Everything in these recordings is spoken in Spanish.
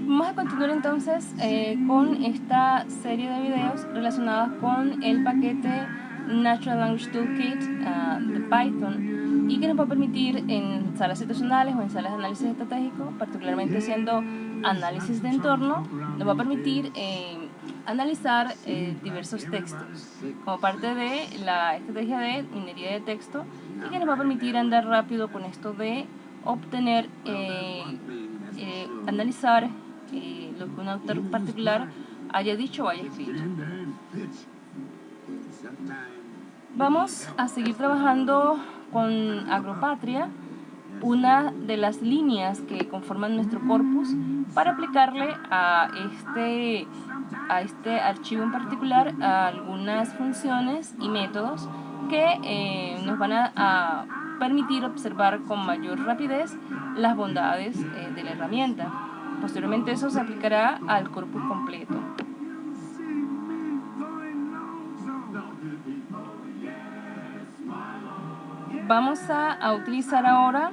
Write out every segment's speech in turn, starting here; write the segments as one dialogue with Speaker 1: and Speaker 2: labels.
Speaker 1: Vamos a continuar entonces con esta serie de videos relacionados con el paquete Natural Language Toolkit de Python, y que nos va a permitir en salas situacionales o en salas de análisis estratégico, particularmente haciendo análisis de entorno, nos va a permitir analizar diversos textos como parte de la estrategia de minería de texto, y que nos va a permitir andar rápido con esto de obtener, analizar lo que un autor particular haya dicho o haya escrito. Vamos a seguir trabajando con Agropatria, una de las líneas que conforman nuestro corpus, para aplicarle a este archivo en particular a algunas funciones y métodos que nos van a permitir observar con mayor rapidez las bondades de la herramienta. Posteriormente eso se aplicará al corpus completo. Vamos a utilizar ahora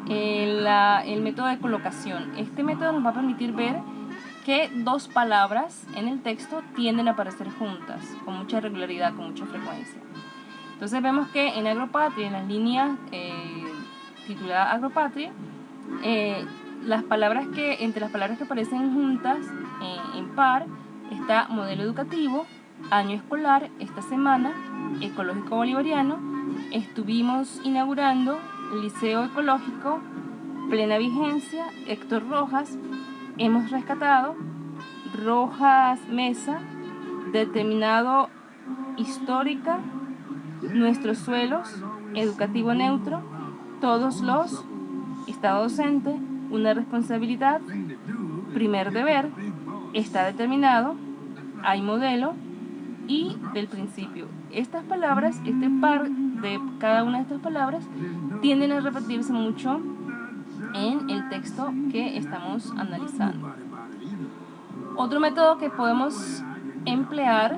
Speaker 1: el método de colocación. Este método nos va a permitir ver que dos palabras en el texto tienden a aparecer juntas, con mucha regularidad, con mucha frecuencia. Entonces vemos que en Agropatria, en las líneas titulada Agropatria, entre las palabras que aparecen juntas en par está modelo educativo, año escolar, esta semana, ecológico bolivariano, estuvimos inaugurando, liceo ecológico, plena vigencia, Héctor Rojas, hemos rescatado, Rojas Mesa, determinado histórica, nuestros suelos, educativo neutro, todos los, estado docente, una responsabilidad, primer deber, está determinado, hay modelo y del principio. Estas palabras, este par de cada una de estas palabras tienden a repetirse mucho en el texto que estamos analizando. Otro método que podemos emplear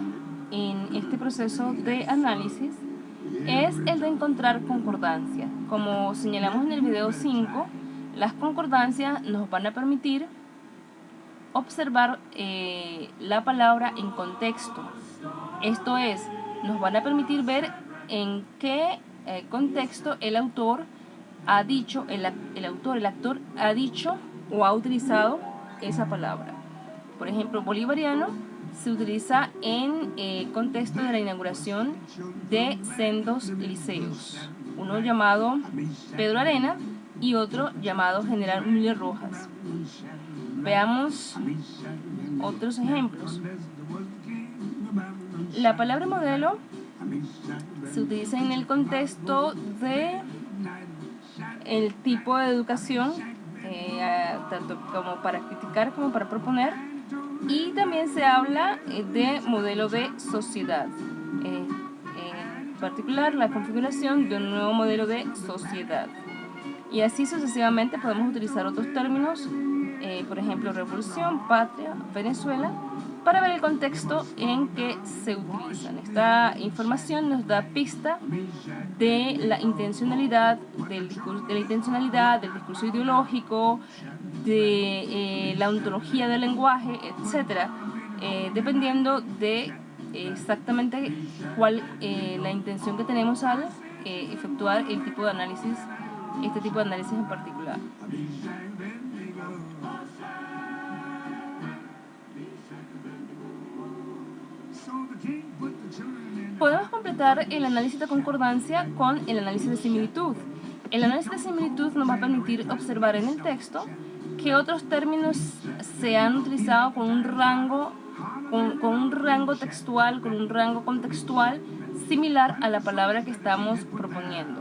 Speaker 1: en este proceso de análisis es el de encontrar concordancias. Como señalamos en el video 5, las concordancias nos van a permitir observar la palabra en contexto. Esto es, nos van a permitir ver en qué contexto el autor ha dicho, el actor ha dicho o ha utilizado esa palabra. Por ejemplo, bolivariano se utiliza en contexto de la inauguración de sendos liceos, uno llamado Pedro Arena y otro llamado General Müller Rojas. Veamos otros ejemplos. La palabra modelo se utiliza en el contexto de el tipo de educación, tanto como para criticar como para proponer, y también se habla de modelo de sociedad, en particular la configuración de un nuevo modelo de sociedad. Y así sucesivamente podemos utilizar otros términos, por ejemplo, revolución, patria, Venezuela, para ver el contexto en que se utilizan. Esta información nos da pista de la intencionalidad del discurso ideológico, de la ontología del lenguaje, etc., dependiendo de exactamente cuál la intención que tenemos al efectuar este tipo de análisis en particular. Podemos completar el análisis de concordancia con el análisis de similitud. El análisis de similitud nos va a permitir observar en el texto que otros términos se han utilizado con un rango textual, con un rango contextual similar a la palabra que estamos proponiendo.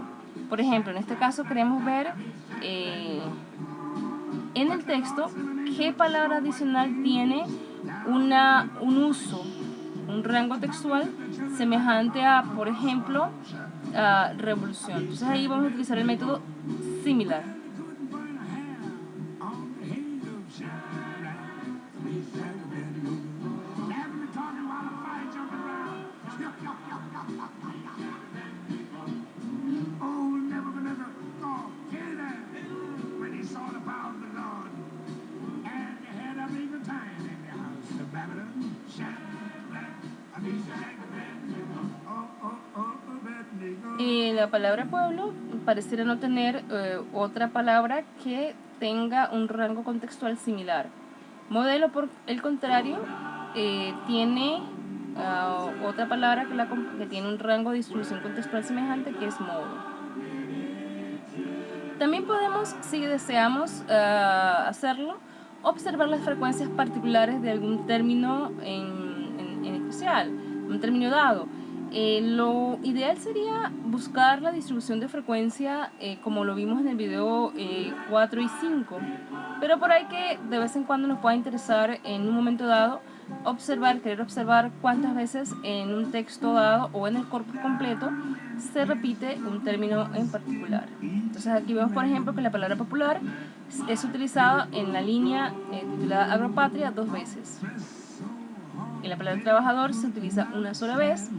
Speaker 1: Por ejemplo, en este caso queremos ver en el texto qué palabra adicional tiene un uso, un rango textual semejante a, por ejemplo, revolución. Entonces ahí vamos a utilizar el método similar. la palabra pueblo pareciera no tener otra palabra que tenga un rango contextual similar. Modelo, por el contrario, tiene otra palabra que tiene un rango de distribución contextual semejante, que es modo. También podemos, si deseamos hacerlo, observar las frecuencias particulares de algún término en especial, un término dado. Lo ideal sería buscar la distribución de frecuencia como lo vimos en el video 4 y 5, pero por ahí que de vez en cuando nos pueda interesar en un momento dado querer observar cuántas veces en un texto dado o en el corpus completo se repite un término en particular. Entonces aquí vemos, por ejemplo, que la palabra popular es utilizada en la línea titulada Agropatria 2 veces. Y la palabra trabajador se utiliza una sola vez.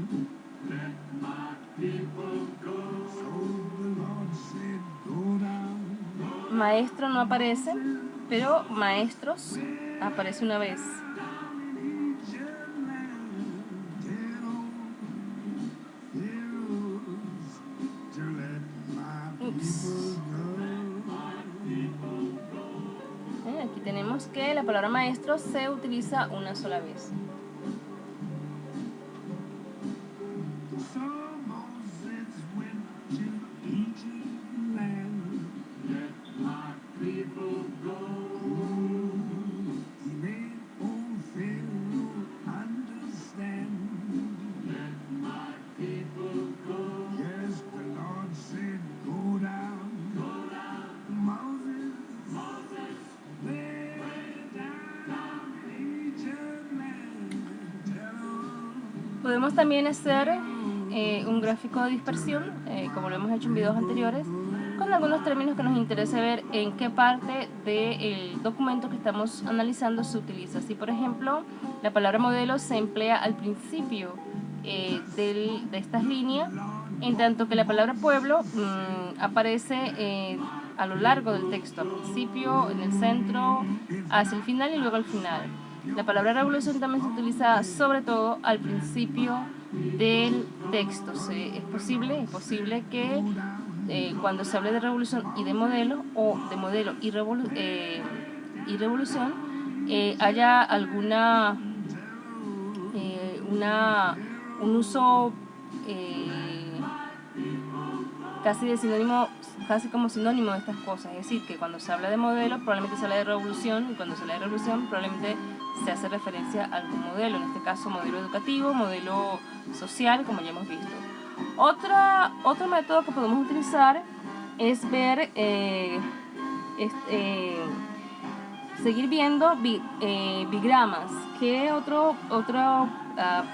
Speaker 1: Maestro no aparece, pero maestros aparece una vez. Aquí tenemos que la palabra maestro se utiliza una sola vez. Podemos también hacer un gráfico de dispersión, como lo hemos hecho en videos anteriores, con algunos términos que nos interesa ver en qué parte del documento que estamos analizando se utiliza. Si, por ejemplo, la palabra modelo se emplea al principio de estas líneas, en tanto que la palabra pueblo aparece a lo largo del texto, al principio, en el centro, hacia el final y luego al final. La palabra revolución también se utiliza sobre todo al principio del texto. Es posible que cuando se hable de revolución y de modelo, o de modelo y revolución, haya alguna un uso casi como sinónimo de estas cosas. Es decir, que cuando se habla de modelo probablemente se habla de revolución, y cuando se habla de revolución probablemente se hace referencia a algún modelo, en este caso modelo educativo, modelo social, como ya hemos visto. Otro método que podemos utilizar es ver, seguir viendo bigramas. ¿Qué otra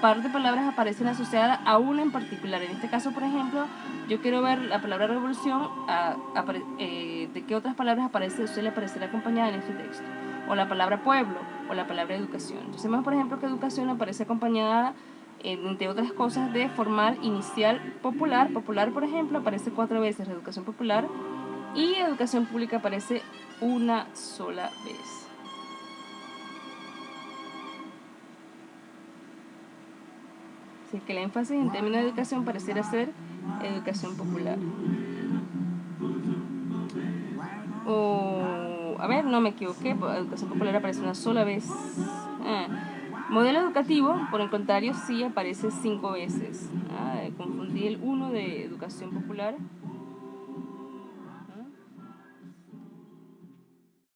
Speaker 1: par de palabras aparecen asociadas a una en particular? En este caso, por ejemplo, yo quiero ver la palabra revolución, de qué otras palabras suele aparecer acompañada en este texto, o la palabra pueblo, o la palabra educación. Entonces vemos, por ejemplo, que educación aparece acompañada, entre otras cosas, de formal, inicial, popular. Popular, por ejemplo, aparece 4 veces la educación popular, y educación pública aparece una sola vez. Así que el énfasis en términos de educación pareciera ser educación popular. No me equivoqué, educación popular aparece una sola vez. Modelo educativo, por el contrario, sí aparece 5 veces. Confundí el 1 de educación popular.